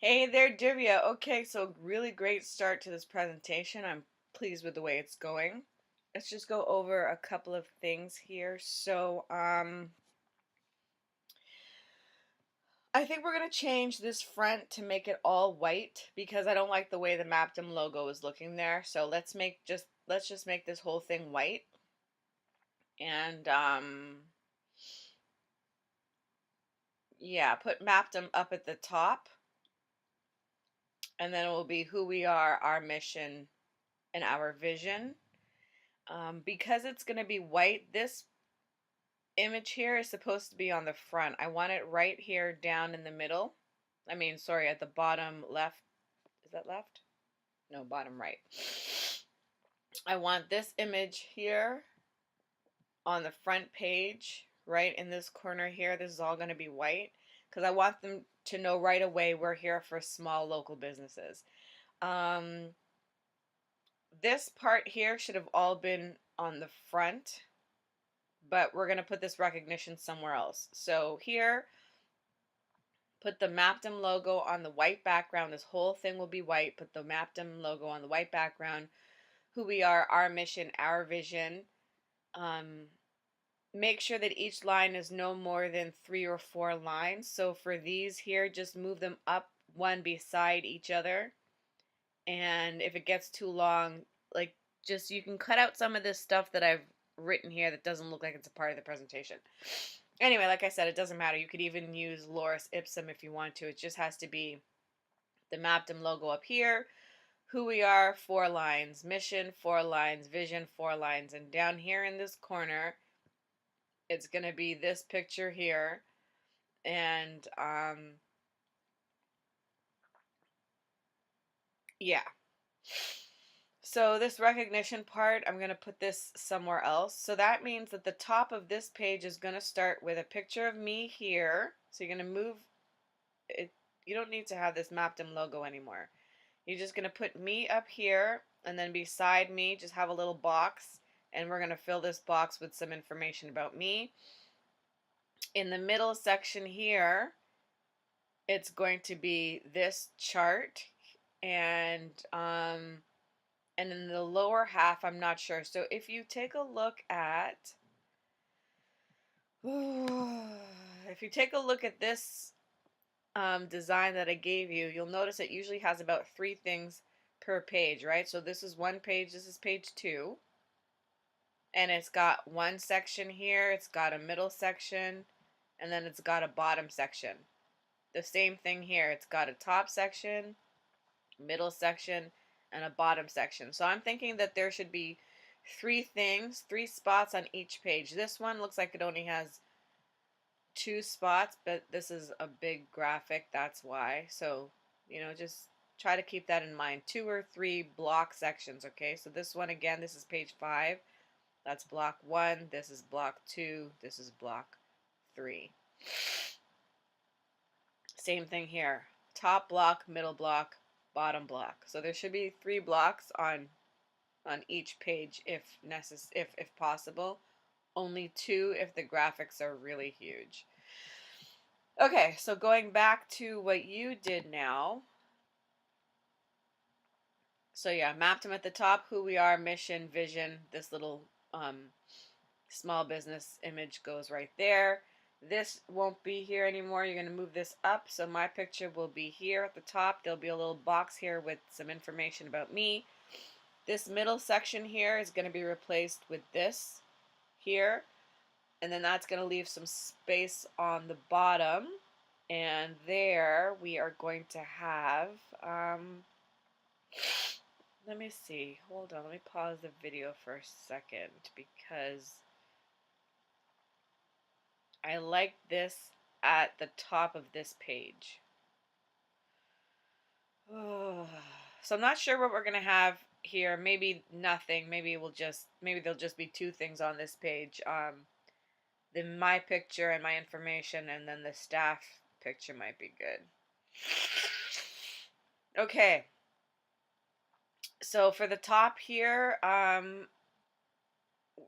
Hey there, Divya. Okay, so really great start to this presentation. I'm pleased with the way it's going. Let's just go over a couple of things here. I think we're gonna change this front to make it all white because I don't like the way the Maptum logo is looking there. So let's just make this whole thing white. And yeah, put Maptum up at the top, and then it will be who we are, our mission, and our vision. Because it's going to be white, this image here is supposed to be on the front. I want it right here down in the middle. I mean, sorry, at the bottom left. Is that left? No, bottom right. I want this image here on the front page, right in this corner here. This is all going to be white because I want them to know right away we're here for small local businesses. Um, this part here should have all been on the front, but we're going to put this recognition somewhere else. So here, put the Maptum logo on the white background. This whole thing will be white. Put the Maptum logo on the white background. Who we are, our mission, our vision. Um, Make sure that each line is no more than 3 or 4 lines. So for these here, just move them up one beside each other. And if it gets too long, like just you can cut out some of this stuff that I've written here that doesn't look like it's a part of the presentation. Anyway, like I said, it doesn't matter. You could even use Loris Ipsum if you want to. It just has to be the Maptum logo up here. Who we are, 4 lines. Mission, 4 lines. Vision, 4 lines. And down here in this corner, it's going to be this picture here. And, yeah. So this recognition part, I'm going to put this somewhere else. So that means that the top of this page is going to start with a picture of me here. So you're going to move it. You don't need to have this Maptum logo anymore. You're just going to put me up here, and then beside me just have a little box, and we're going to fill this box with some information about me. In the middle section here, it's going to be this chart, and in the lower half, I'm not sure. So if you take a look at this design that I gave you, you'll notice it usually has about 3 things per page, right? So this is one page, this is page 2, and it's got one section here, it's got a middle section, and then it's got a bottom section. The same thing here, it's got a top section, middle section, and a bottom section. So I'm thinking that there should be 3 things, 3 spots on each page. This one looks like it only has 2 spots, but this is a big graphic, that's why. So, just try to keep that in mind. 2 or 3 block sections, okay? So this one, again, this is page 5. That's block 1. This is block 2. This is block 3. Same thing here. Top block, middle block, bottom block. So there should be 3 blocks on each page if possible. Only 2 if the graphics are really huge. Okay, so going back to what you did now. So yeah, mapped them at the top, who we are, mission, vision. This little small business image goes right there. This won't be here anymore. You're going to move this up. So my picture will be here at the top. There'll be a little box here with some information about me. This middle section here is going to be replaced with this here. And then that's going to leave some space on the bottom. And there we are going to have, let me see, hold on, let me pause the video for a second because I like this at the top of this page. Oh, so I'm not sure what we're going to have here. Maybe nothing. Maybe there'll just be 2 things on this page. My picture and my information, and then the staff picture might be good. Okay. So for the top here,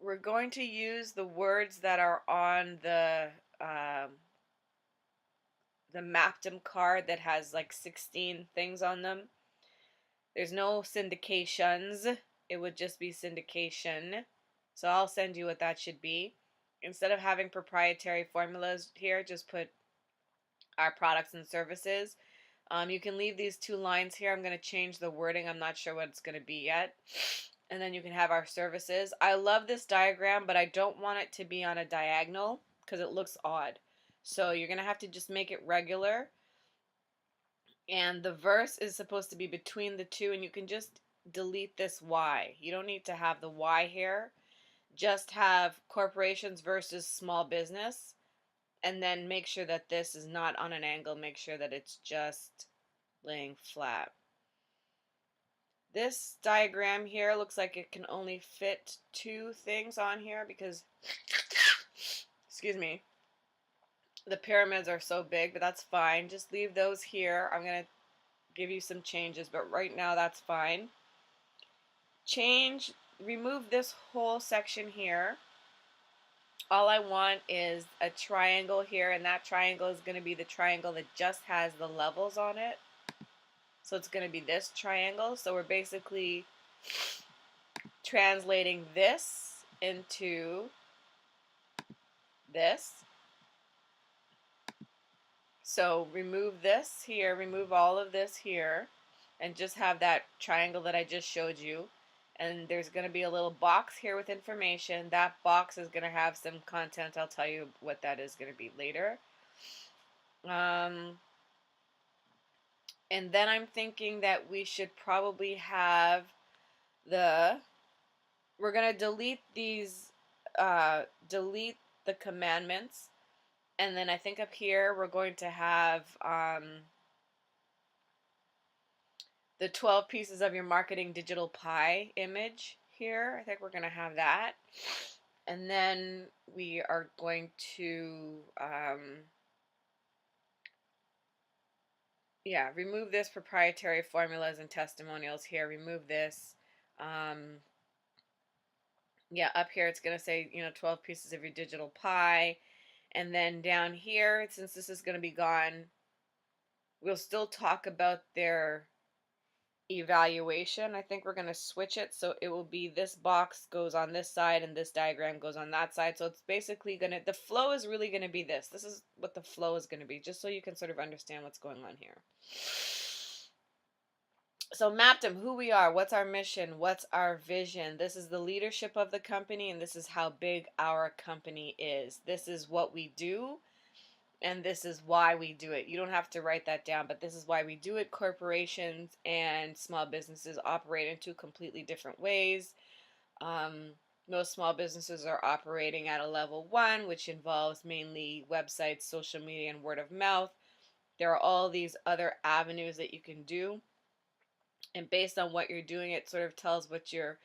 we're going to use the words that are on Maptum card that has like 16 things on them. There's no syndications. It would just be syndication. So I'll send you what that should be. Instead of having proprietary formulas here, just put our products and services. You can leave these 2 lines here. I'm going to change the wording. I'm not sure what it's going to be yet. And then you can have our services. I love this diagram, but I don't want it to be on a diagonal because it looks odd. So you're going to have to just make it regular. And the verse is supposed to be between the two, and you can just delete this Y. You don't need to have the Y here. Just have corporations versus small business, and then make sure that this is not on an angle. Make sure that it's just laying flat. This diagram here looks like it can only fit 2 things on here because, excuse me, the pyramids are so big, but that's fine. Just leave those here. I'm going to give you some changes, but right now that's fine. Remove this whole section here. All I want is a triangle here, and that triangle is going to be the triangle that just has the levels on it. So it's going to be this triangle. So we're basically translating this into this. So remove this here, remove all of this here, and just have that triangle that I just showed you. And there's going to be a little box here with information. That box is going to have some content. I'll tell you what that is going to be later. And then I'm thinking that we should probably have we're going to delete these, delete the commandments. And then I think up here we're going to have the 12 pieces of your marketing digital pie image here. I think we're going to have that. And then we are going to, remove this proprietary formulas and testimonials here. Remove this. Up here it's going to say, 12 pieces of your digital pie. And then down here, since this is going to be gone, we'll still talk about their evaluation. I think we're going to switch it so it will be this box goes on this side and this diagram goes on that side. So it's basically the flow is really going to be this. This is what the flow is going to be, just so you can sort of understand what's going on here. So Maptum, who we are, what's our mission, what's our vision. This is the leadership of the company, and this is how big our company is. This is what we do, and this is why we do it. You don't have to write that down, but this is why we do it. Corporations and small businesses operate in 2 completely different ways. Most small businesses are operating at a level 1, which involves mainly websites, social media, and word of mouth. There are all these other avenues that you can do. And based on what you're doing, it sort of tells what your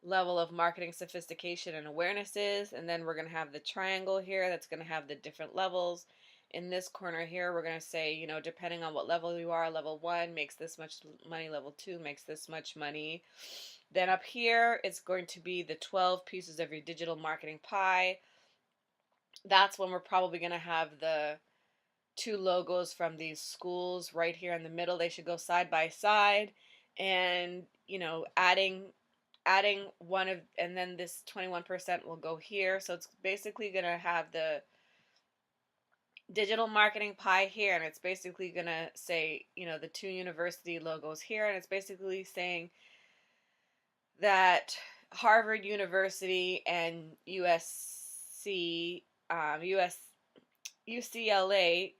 level of marketing sophistication and awareness is. And then we're going to have the triangle here that's going to have the different levels. In this corner here, we're going to say, depending on what level you are, level 1 makes this much money, level 2 makes this much money. Then up here, it's going to be the 12 pieces of your digital marketing pie. That's when we're probably going to have the 2 logos from these schools right here in the middle. They should go side by side. And, adding one of, and then this 21% will go here. So it's basically going to have the digital marketing pie here, and it's basically going to say, the 2 university logos here, and it's basically saying that Harvard University and UCLA,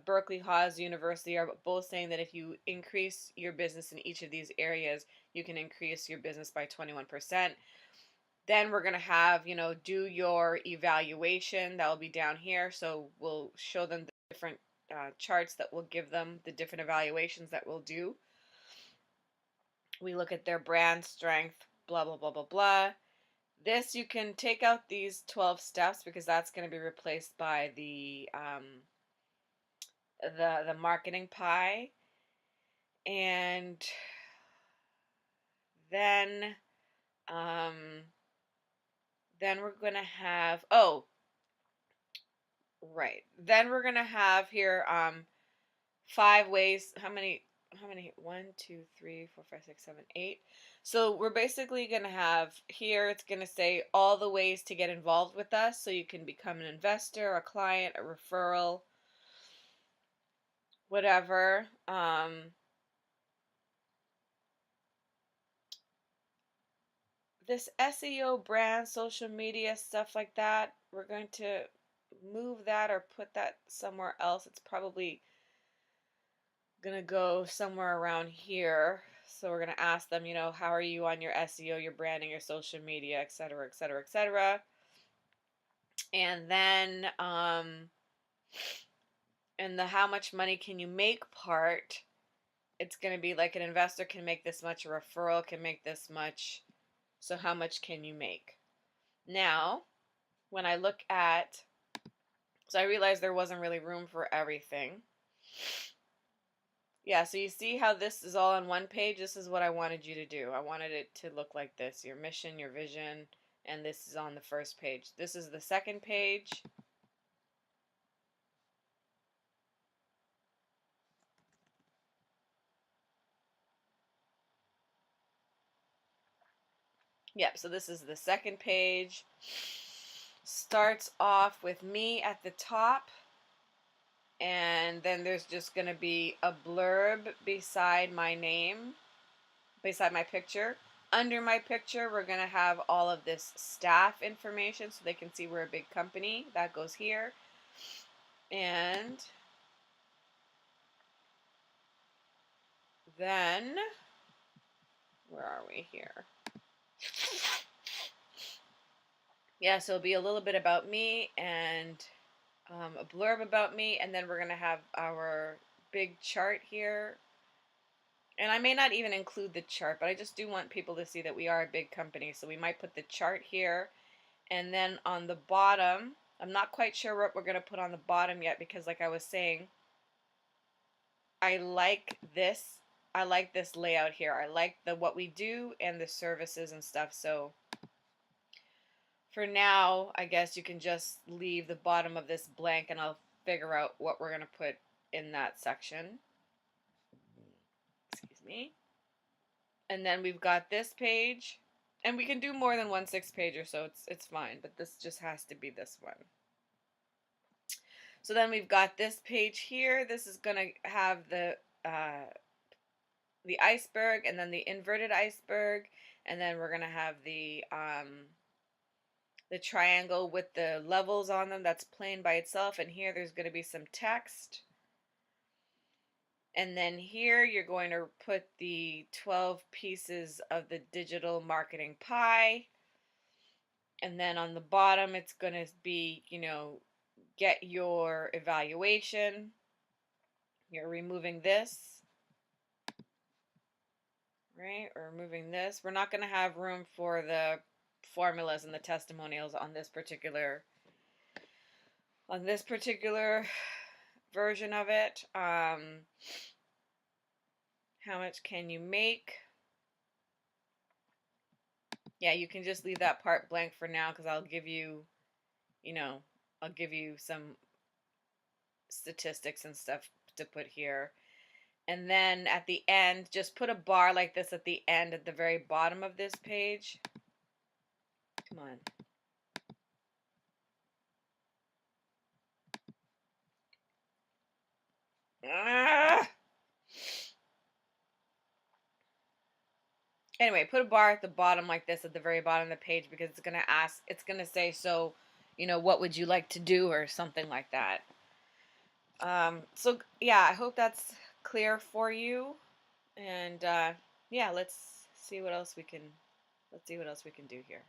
Berkeley Haas University are both saying that if you increase your business in each of these areas, you can increase your business by 21%. Then we're going to have, do your evaluation. That will be down here. So we'll show them the different charts that will give them the different evaluations that we'll do. We look at their brand strength, blah, blah, blah, blah, blah. This, you can take out these 12 steps because that's going to be replaced by the marketing pie. And then we're going to have, Right. Then we're gonna have here 5 ways. How many? 1, 2, 3, 4, 5, 6, 7, 8. So we're basically gonna have here, it's gonna say all the ways to get involved with us. So you can become an investor, a client, a referral, whatever. This SEO, brand, social media, stuff like that, we're going to move that or put that somewhere else. It's probably gonna go somewhere around here. So we're gonna ask them, how are you on your SEO, your branding, your social media, et cetera, et cetera, et cetera. And then in the how much money can you make part, it's gonna be like an investor can make this much, a referral can make this much. So how much can you make? Now, when I look at, so I realized there wasn't really room for everything. Yeah, so you see how this is all on one page? This is what I wanted you to do. I wanted it to look like this, your mission, your vision, and this is on the first page. This is the second page. Yep, so this is the second page. Starts off with me at the top, and then there's just going to be a blurb beside my name, beside my picture. Under my picture, we're going to have all of this staff information so they can see we're a big company. That goes here. And then, where are we here? Yeah, so it'll be a little bit about me and a blurb about me, and then we're going to have our big chart here. And I may not even include the chart, but I just do want people to see that we are a big company. So we might put the chart here. And then on the bottom, I'm not quite sure what we're going to put on the bottom yet because like I was saying, I like this. I like this layout here. I like the what we do and the services and stuff. So for now, I guess you can just leave the bottom of this blank and I'll figure out what we're going to put in that section. Excuse me. And then we've got this page. And we can do more than 1 6-pager, so it's fine. But this just has to be this one. So then we've got this page here. This is going to have the iceberg and then the inverted iceberg. And then we're going to have the triangle with the levels on them. That's plain by itself. And here there's going to be some text. And then here you're going to put the 12 pieces of the digital marketing pie. And then on the bottom, it's going to be, get your evaluation. You're removing this, right? Or removing this. We're not going to have room for the formulas and the testimonials on this particular version of it. How much can you make? Yeah, you can just leave that part blank for now because I'll give you, I'll give you some statistics and stuff to put here. And then at the end, just put a bar like this at the end at the very bottom of this page. Come on. Ah! Anyway, put a bar at the bottom like this at the very bottom of the page because it's going to say, so, what would you like to do or something like that. So yeah, I hope that's clear for you. And yeah, let's see what else we can do here.